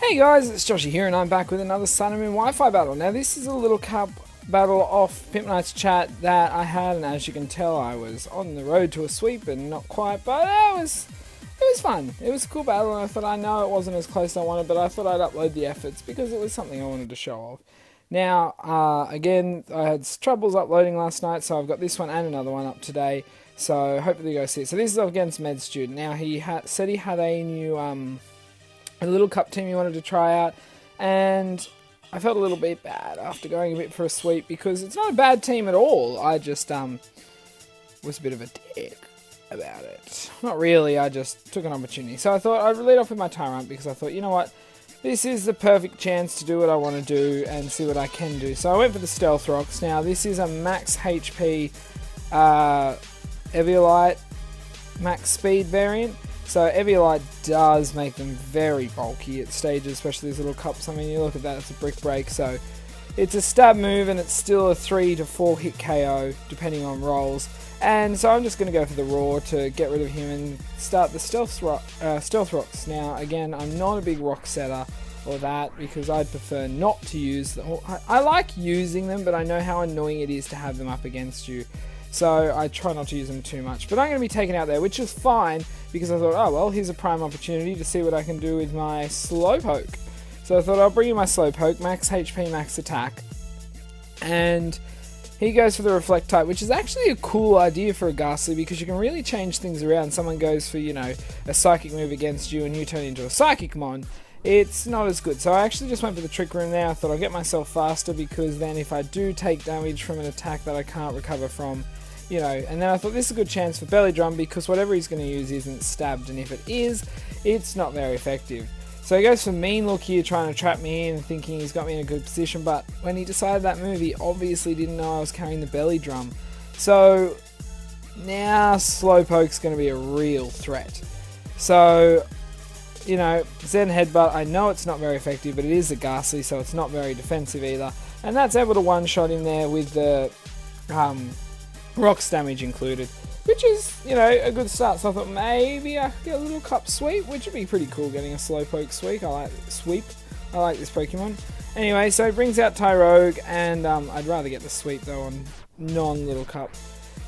Hey guys, it's Joshy here and I'm back with another Sun and Moon Wi-Fi battle. Now this is a little cup battle off Pimp Knight's chat that I had, and as you can tell I was on the road to a sweep and not quite, but it was fun. It was a cool battle and I thought, I know it wasn't as close as I wanted, but I thought I'd upload the efforts because it was something I wanted to show off. Now, again, I had troubles uploading last night, so I've got this one and another one up today, so hopefully you guys see it. So this is against Med Student. Now he said he had a new a little cup team he wanted to try out, and I felt a little bit bad after going a bit for a sweep because it's not a bad team at all. I just was a bit of a dick about it. Not really, I just took an opportunity. So I thought I'd lead off with my Tyrant because I thought, you know what, this is the perfect chance to do what I want to do and see what I can do. So I went for the Stealth Rocks. Now this is a max HP Eviolite max speed variant. So Eviolite does make them very bulky at stages, especially these little cups. I mean, you look at that, it's a brick break. So it's a stab move and it's still a 3 to 4 hit KO depending on rolls. And so I'm just going to go for the Raw to get rid of him and start the Stealth Rocks. Now again, I'm not a big rock setter or that because I'd prefer not to use them. I like using them, but I know how annoying it is to have them up against you. So I try not to use them too much. But I'm going to be taken out there, which is fine, because I thought, oh well, here's a prime opportunity to see what I can do with my Slowpoke. So I thought I'll bring in my Slowpoke, max HP, max attack. And he goes for the Reflect type, which is actually a cool idea for a Ghastly, because you can really change things around. Someone goes for, you know, a Psychic move against you and you turn into a Psychic Mon. It's not as good. So I actually just went for the Trick Room now. I thought I'll get myself faster, because then if I do take damage from an attack that I can't recover from, you know, and then I thought this is a good chance for Belly Drum because whatever he's going to use isn't stabbed, and if it is, it's not very effective. So he goes for Mean Look here, trying to trap me in, thinking he's got me in a good position, but when he decided that move, he obviously didn't know I was carrying the Belly Drum. So now Slowpoke's going to be a real threat. So, you know, Zen Headbutt, I know it's not very effective, but it is a Ghastly, so it's not very defensive either. And that's able to one-shot him there with the Rocks damage included, which is, you know, a good start. So I thought maybe I could get a little cup sweep, which would be pretty cool, getting a Slowpoke sweep. I like this Pokemon. Anyway, so it brings out Tyrogue, and I'd rather get the sweep though on non-little cup.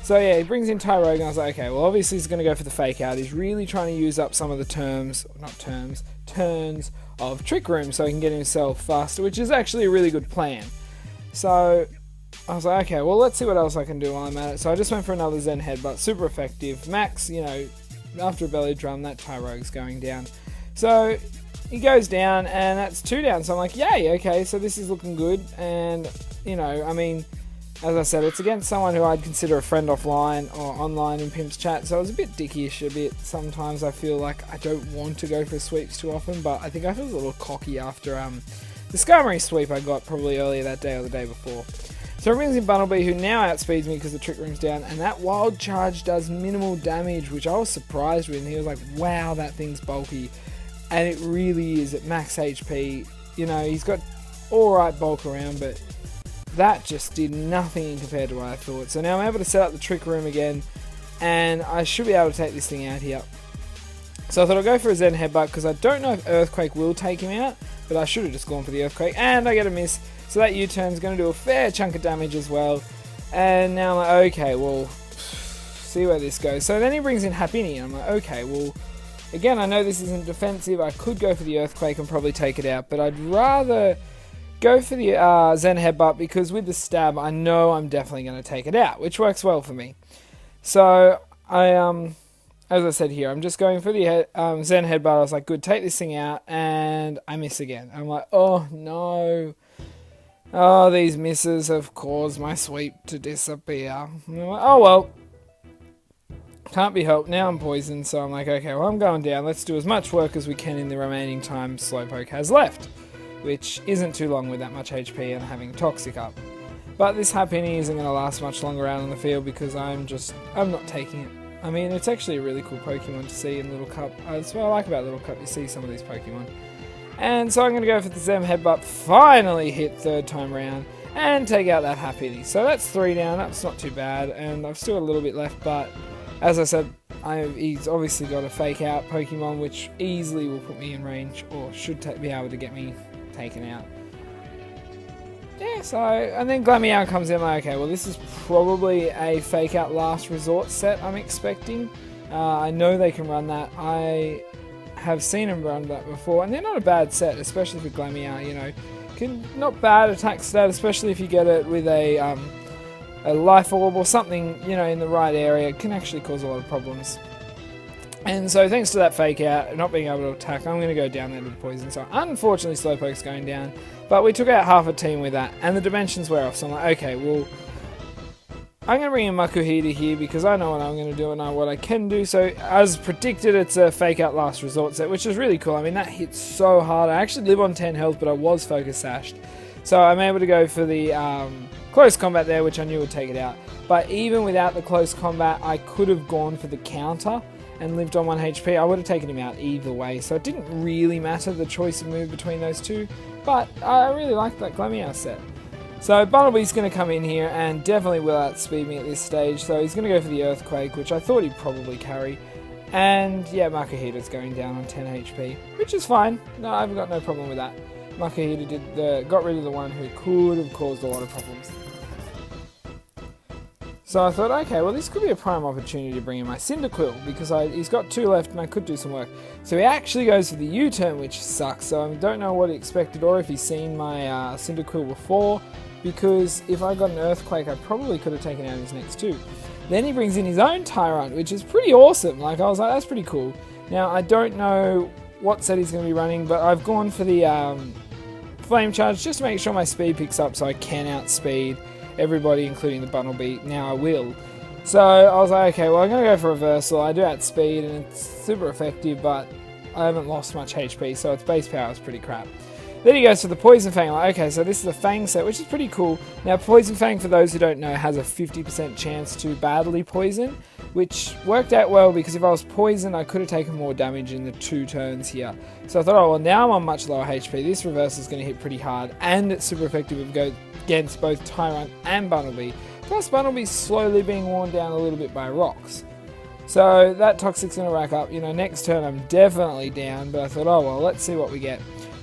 So yeah, he brings in Tyrogue, and I was like, okay, well obviously he's going to go for the Fake Out. He's really trying to use up some of the turns of Trick Room so he can get himself faster, which is actually a really good plan. So I was like, okay, well, let's see what else I can do while I'm at it. So I just went for another Zen Headbutt, super effective. Max, you know, after a Belly Drum, that Tyrogue's going down. So he goes down, and that's 2 down. So I'm like, yay, okay, so this is looking good. And, you know, I mean, as I said, it's against someone who I'd consider a friend offline or online in Pimp's chat. So I was a bit dickish a bit. Sometimes I feel like I don't want to go for sweeps too often, but I think I feel a little cocky after the Skarmory sweep I got probably earlier that day or the day before. So it brings in Bunnelby, who now outspeeds me because the Trick Room's down, and that Wild Charge does minimal damage, which I was surprised with, and he was like, wow, that thing's bulky, and it really is at max HP. You know, he's got alright bulk around, but that just did nothing compared to what I thought. So now I'm able to set up the Trick Room again, and I should be able to take this thing out here. So I thought I'll go for a Zen Headbutt, because I don't know if Earthquake will take him out, but I should have just gone for the Earthquake, and I get a miss. So that U-turn's going to do a fair chunk of damage as well. And now I'm like, okay, well, see where this goes. So then he brings in Happiny, and I'm like, okay, well, again, I know this isn't defensive. I could go for the Earthquake and probably take it out, but I'd rather go for the Zen Headbutt, because with the stab, I know I'm definitely going to take it out, which works well for me. So I, as I said here, I'm just going for the Zen Headbutt. I was like, good, take this thing out, and I miss again. I'm like, oh no. Oh, these misses have caused my sweep to disappear. I'm like, oh well. Can't be helped. Now I'm poisoned, so I'm like, okay, well I'm going down. Let's do as much work as we can in the remaining time Slowpoke has left, which isn't too long with that much HP and having Toxic up. But this Happiny isn't going to last much longer out on the field because I'm not taking it. I mean, it's actually a really cool Pokemon to see in Little Cup. That's what I like about Little Cup, you see some of these Pokemon. And so I'm going to go for the Zen Headbutt, finally hit 3rd time round, and take out that Happiny. So that's 3 down, that's not too bad, and I've still got a little bit left, but as I said, He's obviously got a fake out Pokemon, which easily will put me in range, or should be able to get me taken out. Yeah, so, and then Glameow comes in, I'm like, okay, well this is probably a fake out last resort set I'm expecting. I know they can run that. I have seen them run that before, and they're not a bad set, especially for Glameow, you know. Not bad attack stat, especially if you get it with a life orb or something, you know, in the right area. It can actually cause a lot of problems. And so thanks to that fake out, not being able to attack, I'm going to go down there to the poison. So unfortunately Slowpoke's going down, but we took out half a team with that, and the dimensions wear off. So I'm like, okay, well, I'm going to bring in Makuhita here because I know what I'm going to do and know what I can do. So as predicted, it's a fake out last resort set, which is really cool. I mean, that hits so hard. I actually live on 10 health, but I was focus sashed. So I'm able to go for the close combat there, which I knew would take it out. But even without the close combat, I could have gone for the counter and lived on 1 HP. I would have taken him out either way. So it didn't really matter the choice of move between those two. But I really liked that Glameow set. So Bunnelby's going to come in here and definitely will outspeed me at this stage. So he's going to go for the Earthquake, which I thought he'd probably carry. And yeah, Makuhita's going down on 10 HP, which is fine. No, I've got no problem with that. Makuhita got rid of the one who could have caused a lot of problems. So I thought, okay, well this could be a prime opportunity to bring in my Cyndaquil, because he's got 2 left and I could do some work. So he actually goes for the U-turn, which sucks. So I don't know what he expected or if he's seen my Cyndaquil before, because if I got an Earthquake, I probably could have taken out his next 2. Then he brings in his own Tyrunt, which is pretty awesome. Like, I was like, that's pretty cool. Now, I don't know what set he's going to be running, but I've gone for the Flame Charge just to make sure my speed picks up so I can outspeed everybody, including the Bunnelby. Now I will. So I was like, okay, well I'm going to go for Reversal. I do outspeed and it's super effective, but I haven't lost much HP, so its base power is pretty crap. Then he goes for the Poison Fang. Like, okay, so this is a Fang set, which is pretty cool. Now Poison Fang, for those who don't know, has a 50% chance to badly poison, which worked out well because if I was poisoned, I could have taken more damage in the 2 turns here. So I thought, oh well, now I'm on much lower HP. This Reversal is going to hit pretty hard, and it's super effective against both Tyrunt and Bunnelby. Plus Bunnelby's slowly being worn down a little bit by rocks. So that Toxic's going to rack up. You know, next turn I'm definitely down, but I thought, oh well, let's see what we get.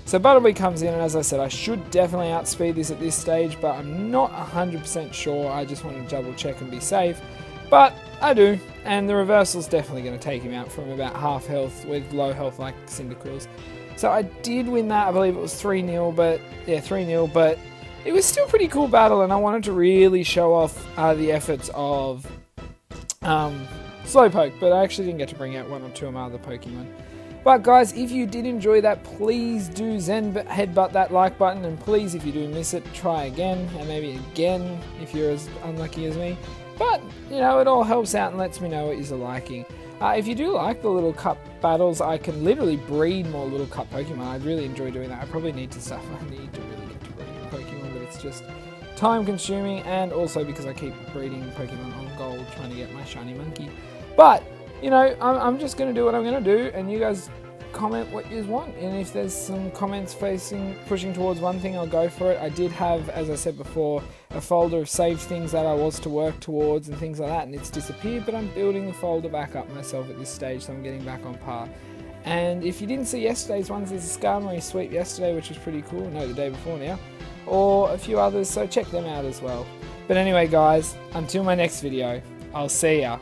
So Bunnelby comes in, and as I said, I should definitely outspeed this at this stage, but I'm not 100% sure. I just want to double check and be safe. But I do, and the Reversal's definitely going to take him out from about half health with low health like Cyndaquil's. So I did win that. I believe it was 3-0, but yeah, 3-0, but it was still a pretty cool battle, and I wanted to really show off the efforts of Slowpoke, but I actually didn't get to bring out 1 or 2 of my other Pokemon. But guys, if you did enjoy that, please do headbutt that like button, and please, if you do miss it, try again, and maybe again if you're as unlucky as me. But, you know, it all helps out and lets me know what you're liking. If you do like the little cup battles, I can literally breed more little cup Pokemon. I'd really enjoy doing that. I probably need to really get to breeding Pokemon, but it's just time consuming, and also because I keep breeding Pokemon on gold trying to get my shiny monkey. But you know, I'm just going to do what I'm going to do, and you guys comment what you want. And if there's some comments pushing towards one thing, I'll go for it. I did have, as I said before, a folder of saved things that I was to work towards and things like that, and it's disappeared, but I'm building the folder back up myself at this stage, so I'm getting back on par. And if you didn't see yesterday's ones, there's a Skarmory sweep yesterday, which was pretty cool. No, the day before now. Or a few others, so check them out as well. But anyway, guys, until my next video, I'll see ya.